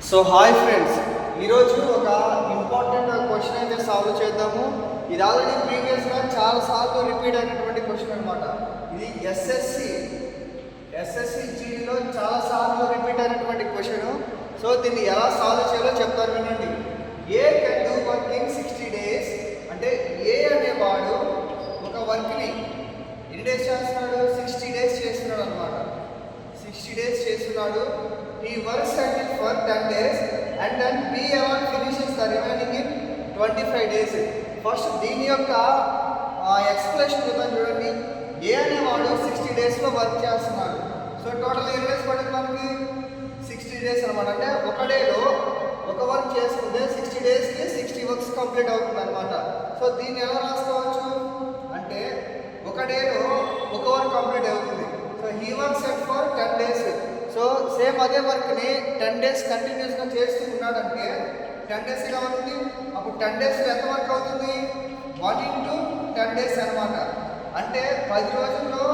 So hi friends, ఈరోజు ఒక important question అయితే సాల్వ్ చేద్దాము. ఇది ఆల్రెడీ ప్రీవియస్గా చాలా సార్లు రిపీట్ అయినటువంటి క్వశ్చన్ అనమాట. ఇది ఎస్ఎస్సి జీడీలో చాలా సార్లు రిపీట్ అయినటువంటి క్వశ్చన్. సో దీన్ని ఎలా సాల్వ్ చేయాలో చెప్తారు వినండి. ఏ can do work in 60 days అంటే ఏ అనేవాడు ఒక వర్క్ని ఎన్ని డేస్ చేస్తున్నాడు? 60 days చేస్తున్నాడు అనమాట. 60 days చేస్తున్నాడు. He works at it for 10 days and then B1 finishes the remaining in 25 days. First దీని యొక్క ఎక్స్ప్లెనేషన్ చూద్దాం చూడండి. ఏ అనేవాడు 60 daysలో వర్క్ చేస్తున్నాడు. సో టోటల్ ఎన్ని డేస్ పడుతుంది మనకి? 60 days అనమాట. అంటే ఒక డేలో ఒక వర్క్ చేసుకుంటే 60 daysకి 60 వర్క్స్ కంప్లీట్ అవుతుంది అనమాట. సో దీన్ని ఎలా రాసుకోవచ్చు అంటే ఒక డేలో ఒక వర్క్ కంప్లీట్ అవుతుంది. So he works at for 10 days. So same అదే వర్క్ని 10 days కంటిన్యూస్గా చేస్తూ ఉన్నాడంటే 10 days ఎలా అవుతుంది? అప్పుడు 10 daysలో ఎంత వర్క్ అవుతుంది? 1 into 10 days అనమాట. అంటే 10 రోజుల్లో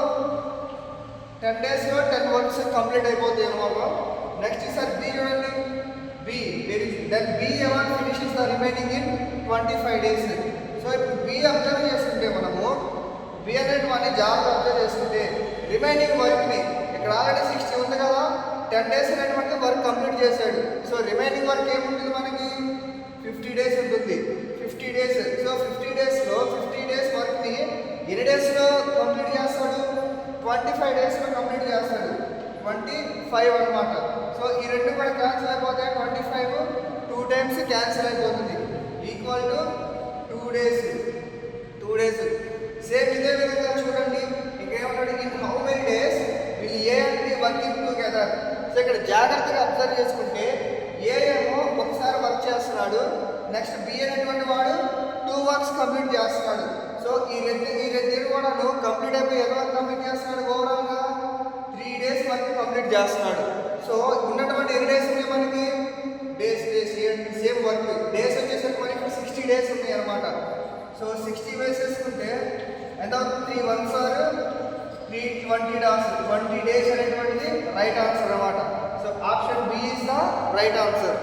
10 daysలో 10 వర్క్స్ కంప్లీట్ అయిపోతాయి అనమాట. నెక్స్ట్ సార్ బి చూడండి. Then B1 finishes the remaining in 25 days. So ఇప్పుడు బి అబ్జర్వ్ చేసుకుంటే మనము బి అనేటువంటి జాగ్రత్త అబ్జర్వ్ చేసుకుంటే రిమైనింగ్ వర్క్ని ఇక్కడ ఆల్రెడీ 60 ఉంది కదా, 10 days అనేటువంటి వర్క్ కంప్లీట్ చేశాడు. సో రిమైనింగ్ వర్క్ ఏముంటుంది మనకి? 50 days ఉంటుంది. 50 days. సో 50 daysలో 50 days వర్క్ని ఎన్ని డేస్లో కంప్లీట్ చేస్తాడు? 25 daysలో కంప్లీట్ చేస్తాడు. 25 అనమాట. సో ఈ రెండు కూడా క్యాన్సిల్ అయిపోతాయి. 25 2 times క్యాన్సిల్ అయిపోతుంది. Equal to 2 days. సేమ్ ఇదే విధంగా చూడండి. ఇంకేమంటాడు? In how many days will A and B working together. So ఇక్కడ జాగ్రత్తగా అబ్జర్వ్ చేసుకుంటే ఏ ఏమో ఒకసారి వర్క్ చేస్తున్నాడు. నెక్స్ట్ బి అనేటువంటి వాడు 2 వర్క్స్ కంప్లీట్ చేస్తున్నాడు. సో ఈ రెండు కూడా కంప్లీట్ అయిపోయి ఎంత వర్క్ కంప్లీట్ చేస్తున్నాడు? ఓవరాల్గా 3 days వర్క్ కంప్లీట్ చేస్తున్నాడు. సో ఉన్నటువంటి ఎన్ని డేస్ ఉన్నాయి మనకి? డేస్ సేమ్ వర్క్ డేస్ వచ్చేసరికి మనకి 60 days ఉన్నాయి అనమాట. సో 60 వేసేసుకుంటే ఎంత అవుతుంది? 3 1s are 320 days. 20 days అనేటువంటిది రైట్ ఆన్సర్ అనమాట. So option B is the right answer.